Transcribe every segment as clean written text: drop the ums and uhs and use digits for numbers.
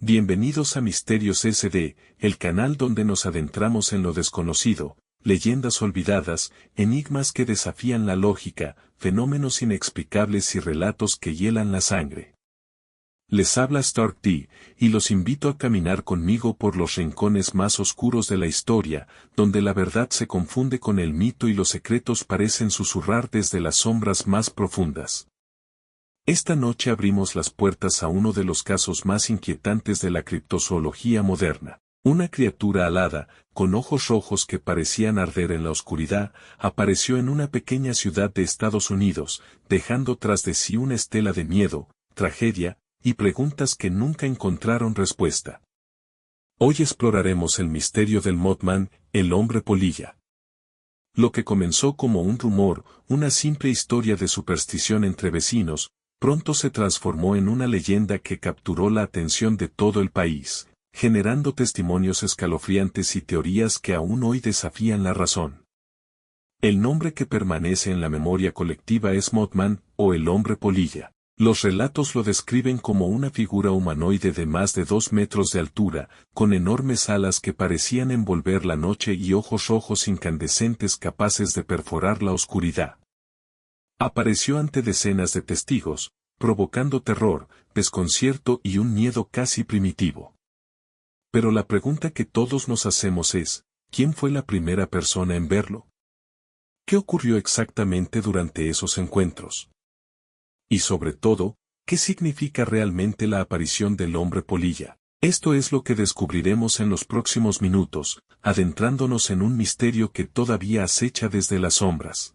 Bienvenidos a Misterios SD, el canal donde nos adentramos en lo desconocido, leyendas olvidadas, enigmas que desafían la lógica, fenómenos inexplicables y relatos que hielan la sangre. Les habla Stark D, y los invito a caminar conmigo por los rincones más oscuros de la historia, donde la verdad se confunde con el mito y los secretos parecen susurrar desde las sombras más profundas. Esta noche abrimos las puertas a uno de los casos más inquietantes de la criptozoología moderna. Una criatura alada, con ojos rojos que parecían arder en la oscuridad, apareció en una pequeña ciudad de Estados Unidos, dejando tras de sí una estela de miedo, tragedia, y preguntas que nunca encontraron respuesta. Hoy exploraremos el misterio del Mothman, el hombre polilla. Lo que comenzó como un rumor, una simple historia de superstición entre vecinos, pronto se transformó en una leyenda que capturó la atención de todo el país, generando testimonios escalofriantes y teorías que aún hoy desafían la razón. El nombre que permanece en la memoria colectiva es Mothman, o el hombre polilla. Los relatos lo describen como una figura humanoide de más de 2 metros de altura, con enormes alas que parecían envolver la noche y ojos rojos incandescentes capaces de perforar la oscuridad. Apareció ante decenas de testigos, provocando terror, desconcierto y un miedo casi primitivo. Pero la pregunta que todos nos hacemos es, ¿quién fue la primera persona en verlo? ¿Qué ocurrió exactamente durante esos encuentros? Y sobre todo, ¿qué significa realmente la aparición del hombre polilla? Esto es lo que descubriremos en los próximos minutos, adentrándonos en un misterio que todavía acecha desde las sombras.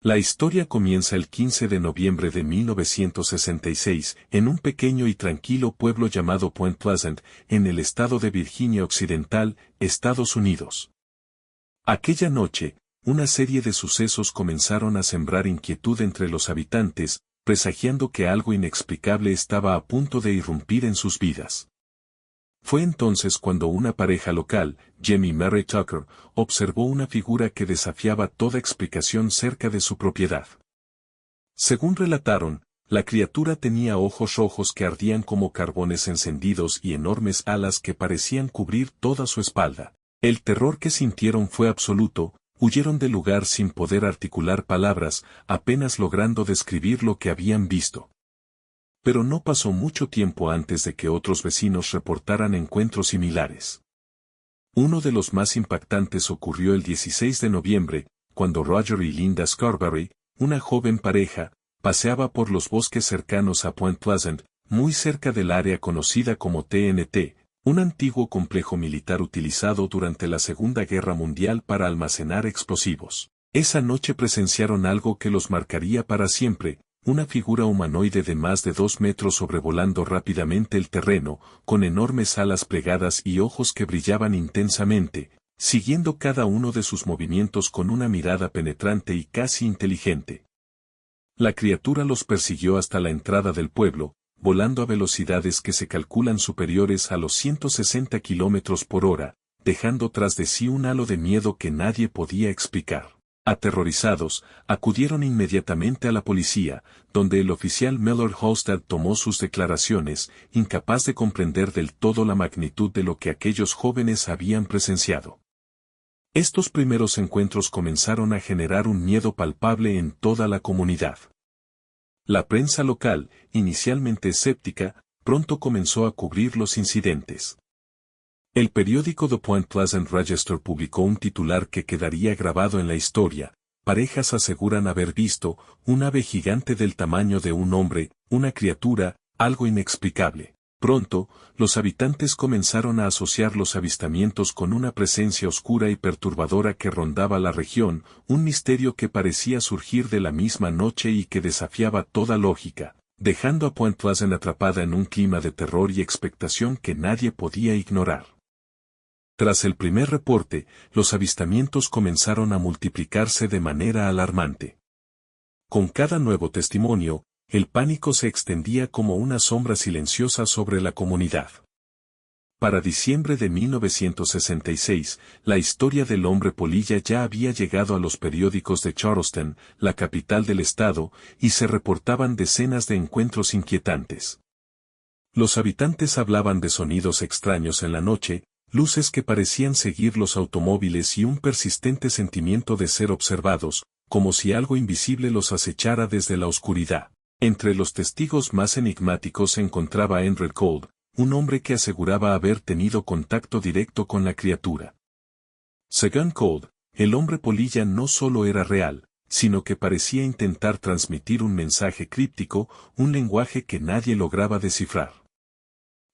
La historia comienza el 15 de noviembre de 1966, en un pequeño y tranquilo pueblo llamado Point Pleasant, en el estado de Virginia Occidental, Estados Unidos. Aquella noche, una serie de sucesos comenzaron a sembrar inquietud entre los habitantes, presagiando que algo inexplicable estaba a punto de irrumpir en sus vidas. Fue entonces cuando una pareja local, Jamie Murray Tucker, observó una figura que desafiaba toda explicación cerca de su propiedad. Según relataron, la criatura tenía ojos rojos que ardían como carbones encendidos y enormes alas que parecían cubrir toda su espalda. El terror que sintieron fue absoluto, huyeron del lugar sin poder articular palabras, apenas logrando describir lo que habían visto. Pero no pasó mucho tiempo antes de que otros vecinos reportaran encuentros similares. Uno de los más impactantes ocurrió el 16 de noviembre, cuando Roger y Linda Scarberry, una joven pareja, paseaba por los bosques cercanos a Point Pleasant, muy cerca del área conocida como TNT, un antiguo complejo militar utilizado durante la Segunda Guerra Mundial para almacenar explosivos. Esa noche presenciaron algo que los marcaría para siempre, una figura humanoide de más de 2 metros sobrevolando rápidamente el terreno, con enormes alas plegadas y ojos que brillaban intensamente, siguiendo cada uno de sus movimientos con una mirada penetrante y casi inteligente. La criatura los persiguió hasta la entrada del pueblo, volando a velocidades que se calculan superiores a los 160 kilómetros por hora, dejando tras de sí un halo de miedo que nadie podía explicar. Aterrorizados, acudieron inmediatamente a la policía, donde el oficial Miller Holstad tomó sus declaraciones, incapaz de comprender del todo la magnitud de lo que aquellos jóvenes habían presenciado. Estos primeros encuentros comenzaron a generar un miedo palpable en toda la comunidad. La prensa local, inicialmente escéptica, pronto comenzó a cubrir los incidentes. El periódico The Point Pleasant Register publicó un titular que quedaría grabado en la historia: parejas aseguran haber visto un ave gigante del tamaño de un hombre, una criatura, algo inexplicable. Pronto, los habitantes comenzaron a asociar los avistamientos con una presencia oscura y perturbadora que rondaba la región, un misterio que parecía surgir de la misma noche y que desafiaba toda lógica, dejando a Point Pleasant atrapada en un clima de terror y expectación que nadie podía ignorar. Tras el primer reporte, los avistamientos comenzaron a multiplicarse de manera alarmante. Con cada nuevo testimonio, el pánico se extendía como una sombra silenciosa sobre la comunidad. Para diciembre de 1966, la historia del hombre polilla ya había llegado a los periódicos de Charleston, la capital del estado, y se reportaban decenas de encuentros inquietantes. Los habitantes hablaban de sonidos extraños en la noche, luces que parecían seguir los automóviles y un persistente sentimiento de ser observados, como si algo invisible los acechara desde la oscuridad. Entre los testigos más enigmáticos se encontraba Henry Cold, un hombre que aseguraba haber tenido contacto directo con la criatura. Según Cold, el hombre polilla no solo era real, sino que parecía intentar transmitir un mensaje críptico, un lenguaje que nadie lograba descifrar.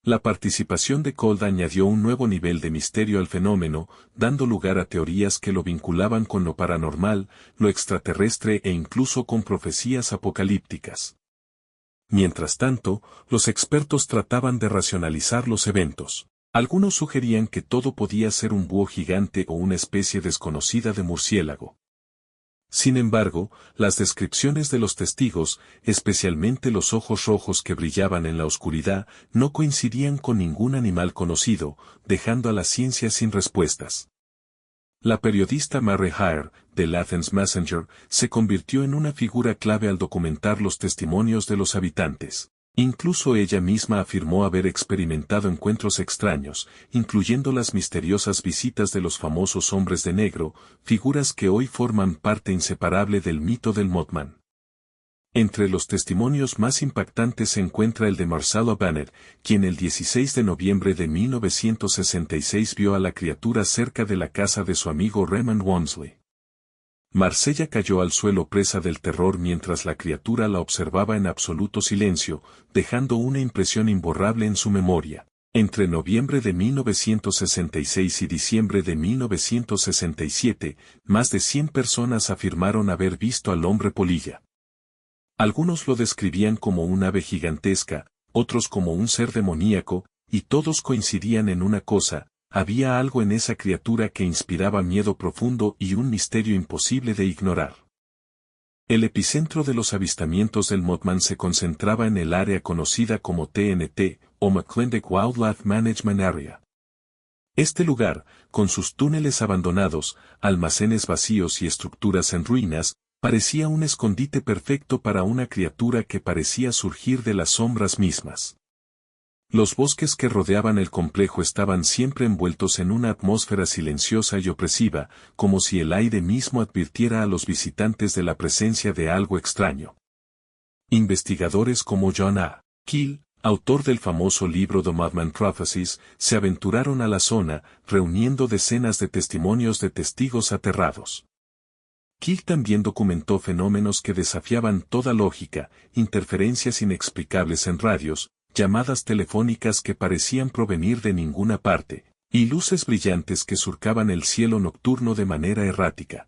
La participación de Cold añadió un nuevo nivel de misterio al fenómeno, dando lugar a teorías que lo vinculaban con lo paranormal, lo extraterrestre e incluso con profecías apocalípticas. Mientras tanto, los expertos trataban de racionalizar los eventos. Algunos sugerían que todo podía ser un búho gigante o una especie desconocida de murciélago. Sin embargo, las descripciones de los testigos, especialmente los ojos rojos que brillaban en la oscuridad, no coincidían con ningún animal conocido, dejando a la ciencia sin respuestas. La periodista Mary Hare, del Athens Messenger, se convirtió en una figura clave al documentar los testimonios de los habitantes. Incluso ella misma afirmó haber experimentado encuentros extraños, incluyendo las misteriosas visitas de los famosos hombres de negro, figuras que hoy forman parte inseparable del mito del Mothman. Entre los testimonios más impactantes se encuentra el de Marcella Banner, quien el 16 de noviembre de 1966 vio a la criatura cerca de la casa de su amigo Raymond Walmsley. Marcella cayó al suelo presa del terror mientras la criatura la observaba en absoluto silencio, dejando una impresión imborrable en su memoria. Entre noviembre de 1966 y diciembre de 1967, más de 100 personas afirmaron haber visto al hombre polilla. Algunos lo describían como un ave gigantesca, otros como un ser demoníaco, y todos coincidían en una cosa: había algo en esa criatura que inspiraba miedo profundo y un misterio imposible de ignorar. El epicentro de los avistamientos del Mothman se concentraba en el área conocida como TNT, o McClintock Wildlife Management Area. Este lugar, con sus túneles abandonados, almacenes vacíos y estructuras en ruinas, parecía un escondite perfecto para una criatura que parecía surgir de las sombras mismas. Los bosques que rodeaban el complejo estaban siempre envueltos en una atmósfera silenciosa y opresiva, como si el aire mismo advirtiera a los visitantes de la presencia de algo extraño. Investigadores como John A. Keel, autor del famoso libro The Mothman Prophecies, se aventuraron a la zona, reuniendo decenas de testimonios de testigos aterrados. Keel también documentó fenómenos que desafiaban toda lógica, interferencias inexplicables en radios, llamadas telefónicas que parecían provenir de ninguna parte, y luces brillantes que surcaban el cielo nocturno de manera errática.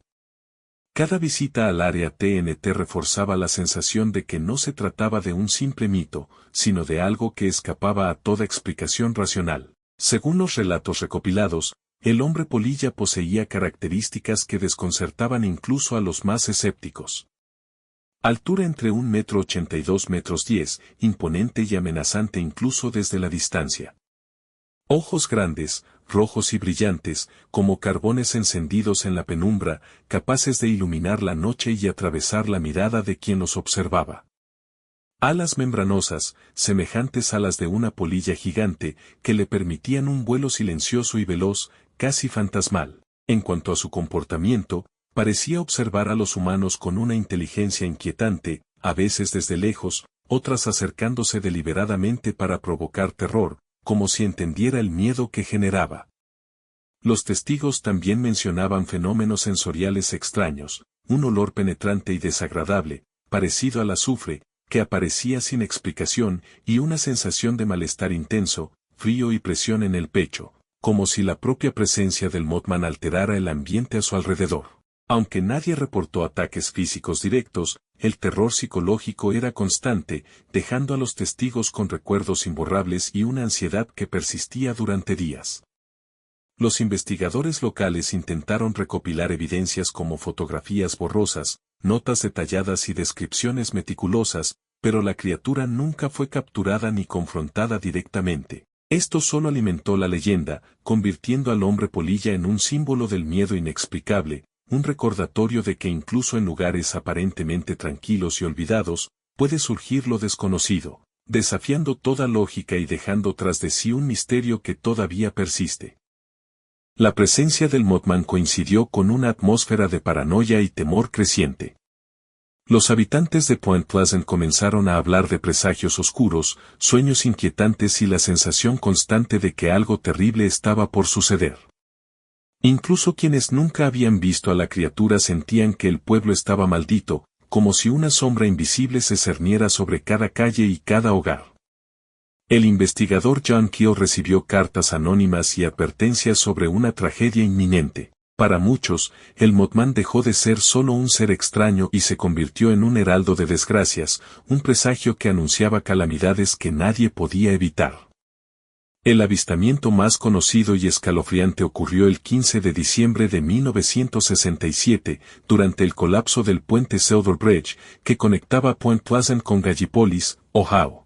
Cada visita al área TNT reforzaba la sensación de que no se trataba de un simple mito, sino de algo que escapaba a toda explicación racional. Según los relatos recopilados, el hombre polilla poseía características que desconcertaban incluso a los más escépticos. Altura entre 1,80 m y 2,10 m, imponente y amenazante incluso desde la distancia. Ojos grandes, rojos y brillantes, como carbones encendidos en la penumbra, capaces de iluminar la noche y atravesar la mirada de quien los observaba. Alas membranosas, semejantes a las de una polilla gigante, que le permitían un vuelo silencioso y veloz, casi fantasmal. En cuanto a su comportamiento, parecía observar a los humanos con una inteligencia inquietante, a veces desde lejos, otras acercándose deliberadamente para provocar terror, como si entendiera el miedo que generaba. Los testigos también mencionaban fenómenos sensoriales extraños, un olor penetrante y desagradable, parecido al azufre, que aparecía sin explicación, y una sensación de malestar intenso, frío y presión en el pecho, como si la propia presencia del Mothman alterara el ambiente a su alrededor. Aunque nadie reportó ataques físicos directos, el terror psicológico era constante, dejando a los testigos con recuerdos imborrables y una ansiedad que persistía durante días. Los investigadores locales intentaron recopilar evidencias como fotografías borrosas, notas detalladas y descripciones meticulosas, pero la criatura nunca fue capturada ni confrontada directamente. Esto solo alimentó la leyenda, convirtiendo al hombre polilla en un símbolo del miedo inexplicable, un recordatorio de que incluso en lugares aparentemente tranquilos y olvidados, puede surgir lo desconocido. desafiando toda lógica y dejando tras de sí un misterio que todavía persiste. La presencia del Mothman coincidió con una atmósfera de paranoia y temor creciente. Los habitantes de Point Pleasant comenzaron a hablar de presagios oscuros, sueños inquietantes y la sensación constante de que algo terrible estaba por suceder. Incluso quienes nunca habían visto a la criatura sentían que el pueblo estaba maldito, como si una sombra invisible se cerniera sobre cada calle y cada hogar. El investigador John Keel recibió cartas anónimas y advertencias sobre una tragedia inminente. Para muchos, el Mothman dejó de ser solo un ser extraño y se convirtió en un heraldo de desgracias, un presagio que anunciaba calamidades que nadie podía evitar. El avistamiento más conocido y escalofriante ocurrió el 15 de diciembre de 1967, durante el colapso del puente Cedar Bridge, que conectaba Point Pleasant con Gallipolis, Ohio.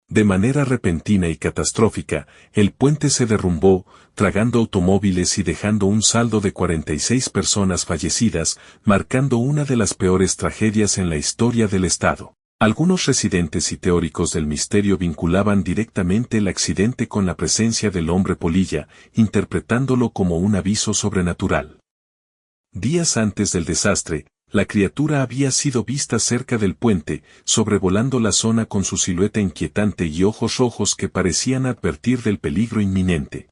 De manera repentina y catastrófica, el puente se derrumbó, tragando automóviles y dejando un saldo de 46 personas fallecidas, marcando una de las peores tragedias en la historia del estado. Algunos residentes y teóricos del misterio vinculaban directamente el accidente con la presencia del hombre polilla, interpretándolo como un aviso sobrenatural. Días antes del desastre, la criatura había sido vista cerca del puente, sobrevolando la zona con su silueta inquietante y ojos rojos que parecían advertir del peligro inminente.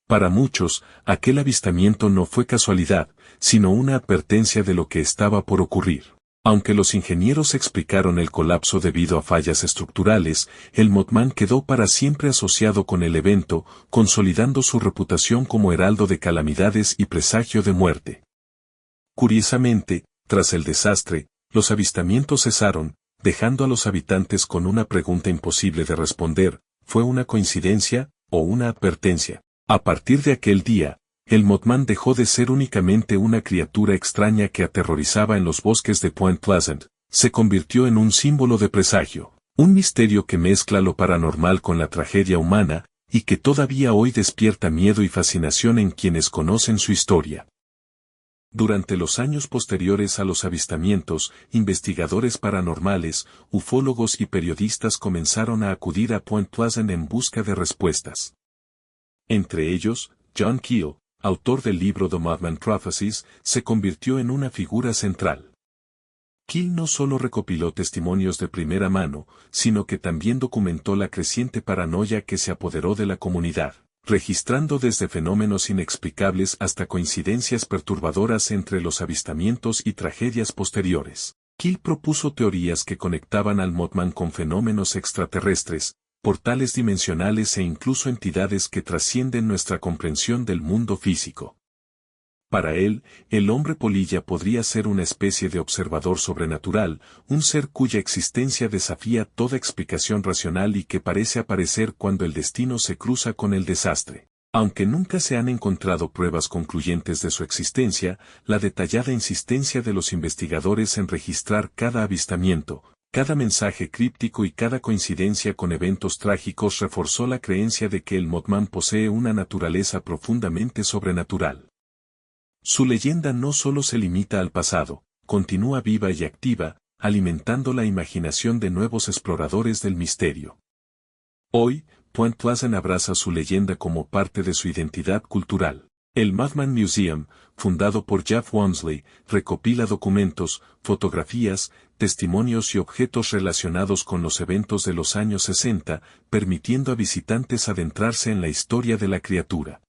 Para muchos, aquel avistamiento no fue casualidad, sino una advertencia de lo que estaba por ocurrir. Aunque los ingenieros explicaron el colapso debido a fallas estructurales, el Mothman quedó para siempre asociado con el evento, consolidando su reputación como heraldo de calamidades y presagio de muerte. Curiosamente, tras el desastre, los avistamientos cesaron, dejando a los habitantes con una pregunta imposible de responder: ¿fue una coincidencia o una advertencia? A partir de aquel día, el Mothman dejó de ser únicamente una criatura extraña que aterrorizaba en los bosques de Point Pleasant, se convirtió en un símbolo de presagio, un misterio que mezcla lo paranormal con la tragedia humana, y que todavía hoy despierta miedo y fascinación en quienes conocen su historia. Durante los años posteriores a los avistamientos, investigadores paranormales, ufólogos y periodistas comenzaron a acudir a Point Pleasant en busca de respuestas. Entre ellos, John Keel, autor del libro The Mothman Prophecies, se convirtió en una figura central. Keel no solo recopiló testimonios de primera mano, sino que también documentó la creciente paranoia que se apoderó de la comunidad, registrando desde fenómenos inexplicables hasta coincidencias perturbadoras entre los avistamientos y tragedias posteriores. Keel propuso teorías que conectaban al Mothman con fenómenos extraterrestres, portales dimensionales e incluso entidades que trascienden nuestra comprensión del mundo físico. Para él, el hombre polilla podría ser una especie de observador sobrenatural, un ser cuya existencia desafía toda explicación racional y que parece aparecer cuando el destino se cruza con el desastre. Aunque nunca se han encontrado pruebas concluyentes de su existencia, la detallada insistencia de los investigadores en registrar cada avistamiento, cada mensaje críptico y cada coincidencia con eventos trágicos reforzó la creencia de que el Mothman posee una naturaleza profundamente sobrenatural. Su leyenda no solo se limita al pasado, continúa viva y activa, alimentando la imaginación de nuevos exploradores del misterio. Hoy, Point Pleasant abraza su leyenda como parte de su identidad cultural. El Mothman Museum, fundado por Jeff Wamsley, recopila documentos, fotografías, testimonios y objetos relacionados con los eventos de los años 60, permitiendo a visitantes adentrarse en la historia de la criatura.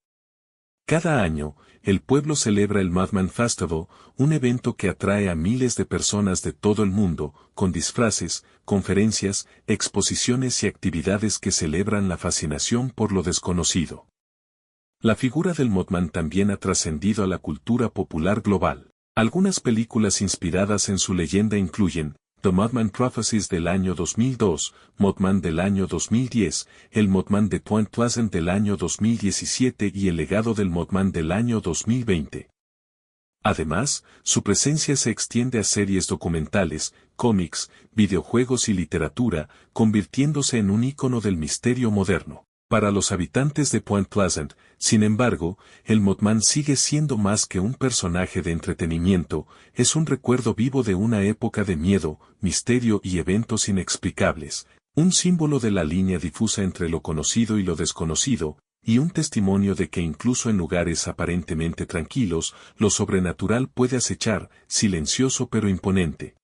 Cada año, el pueblo celebra el Mothman Festival, un evento que atrae a miles de personas de todo el mundo, con disfraces, conferencias, exposiciones y actividades que celebran la fascinación por lo desconocido. La figura del Mothman también ha trascendido a la cultura popular global. Algunas películas inspiradas en su leyenda incluyen The Mothman Prophecies del año 2002, Mothman del año 2010, El Mothman de Point Pleasant del año 2017 y El legado del Mothman del año 2020. Además, su presencia se extiende a series documentales, cómics, videojuegos y literatura, convirtiéndose en un ícono del misterio moderno. Para los habitantes de Point Pleasant, sin embargo, el Mothman sigue siendo más que un personaje de entretenimiento, es un recuerdo vivo de una época de miedo, misterio y eventos inexplicables, Un símbolo de la línea difusa entre lo conocido y lo desconocido, y un testimonio de que incluso en lugares aparentemente tranquilos, lo sobrenatural puede acechar, silencioso pero imponente.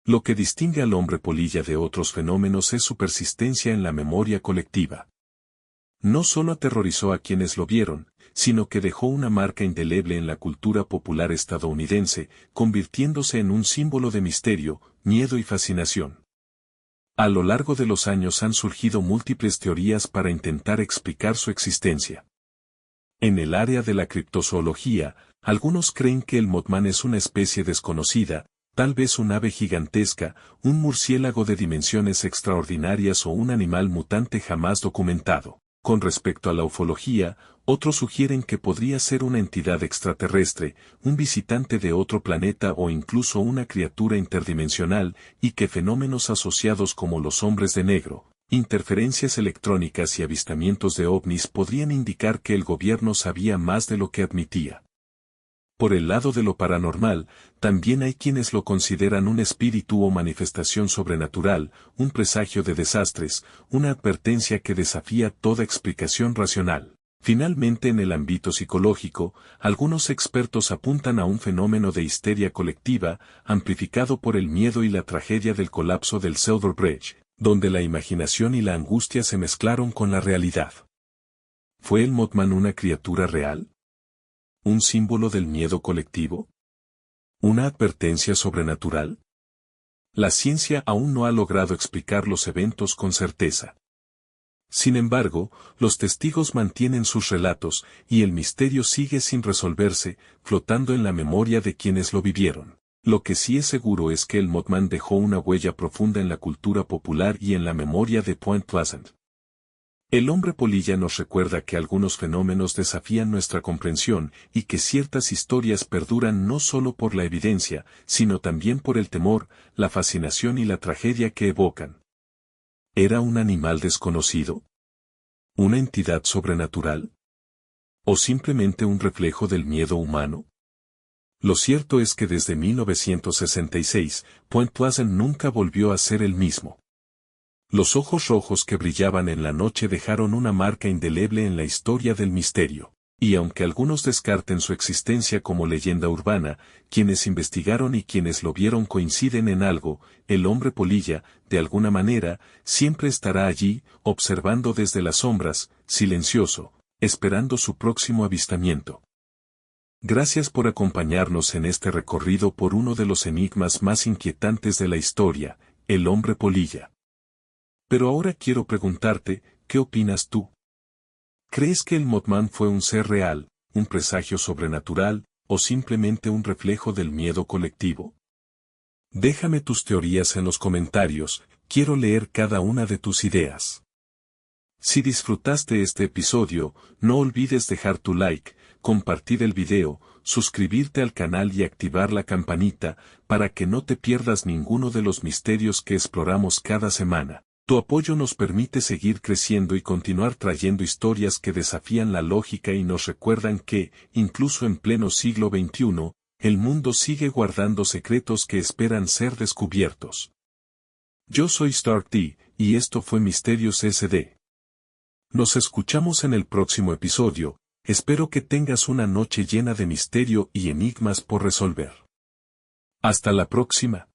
Lo que distingue al hombre polilla de otros fenómenos es su persistencia en la memoria colectiva. No solo aterrorizó a quienes lo vieron, sino que dejó una marca indeleble en la cultura popular estadounidense, convirtiéndose en un símbolo de misterio, miedo y fascinación. A lo largo de los años han surgido múltiples teorías para intentar explicar su existencia. En el área de la criptozoología, algunos creen que el Mothman es una especie desconocida, tal vez un ave gigantesca, un murciélago de dimensiones extraordinarias o un animal mutante jamás documentado. Con respecto a la ufología, otros sugieren que podría ser una entidad extraterrestre, un visitante de otro planeta o incluso una criatura interdimensional, y que fenómenos asociados como los hombres de negro, interferencias electrónicas y avistamientos de ovnis podrían indicar que el gobierno sabía más de lo que admitía. Por el lado de lo paranormal, también hay quienes lo consideran un espíritu o manifestación sobrenatural, un presagio de desastres, una advertencia que desafía toda explicación racional. Finalmente, en el ámbito psicológico, algunos expertos apuntan a un fenómeno de histeria colectiva, amplificado por el miedo y la tragedia del colapso del Silver Bridge, donde la imaginación y la angustia se mezclaron con la realidad. ¿Fue el Mothman una criatura real? ¿Un símbolo del miedo colectivo? ¿Una advertencia sobrenatural? La ciencia aún no ha logrado explicar los eventos con certeza. Sin embargo, los testigos mantienen sus relatos, y el misterio sigue sin resolverse, flotando en la memoria de quienes lo vivieron. Lo que sí es seguro es que el Mothman dejó una huella profunda en la cultura popular y en la memoria de Point Pleasant. El hombre polilla nos recuerda que algunos fenómenos desafían nuestra comprensión y que ciertas historias perduran no solo por la evidencia, sino también por el temor, la fascinación y la tragedia que evocan. ¿Era un animal desconocido? ¿Una entidad sobrenatural? ¿O simplemente un reflejo del miedo humano? Lo cierto es que desde 1966, Point Pleasant nunca volvió a ser el mismo. Los ojos rojos que brillaban en la noche dejaron una marca indeleble en la historia del misterio, y aunque algunos descarten su existencia como leyenda urbana, quienes investigaron y quienes lo vieron coinciden en algo: el hombre polilla, de alguna manera, siempre estará allí, observando desde las sombras, silencioso, esperando su próximo avistamiento. Gracias por acompañarnos en este recorrido por uno de los enigmas más inquietantes de la historia, el hombre polilla. Pero ahora quiero preguntarte, ¿qué opinas tú? ¿Crees que el Mothman fue un ser real, un presagio sobrenatural, o simplemente un reflejo del miedo colectivo? Déjame tus teorías en los comentarios, quiero leer cada una de tus ideas. Si disfrutaste este episodio, no olvides dejar tu like, compartir el video, suscribirte al canal y activar la campanita, para que no te pierdas ninguno de los misterios que exploramos cada semana. Tu apoyo nos permite seguir creciendo y continuar trayendo historias que desafían la lógica y nos recuerdan que, incluso en pleno siglo XXI, el mundo sigue guardando secretos que esperan ser descubiertos. Yo soy Stark D, y esto fue Misterios SD. Nos escuchamos en el próximo episodio, espero que tengas una noche llena de misterio y enigmas por resolver. Hasta la próxima.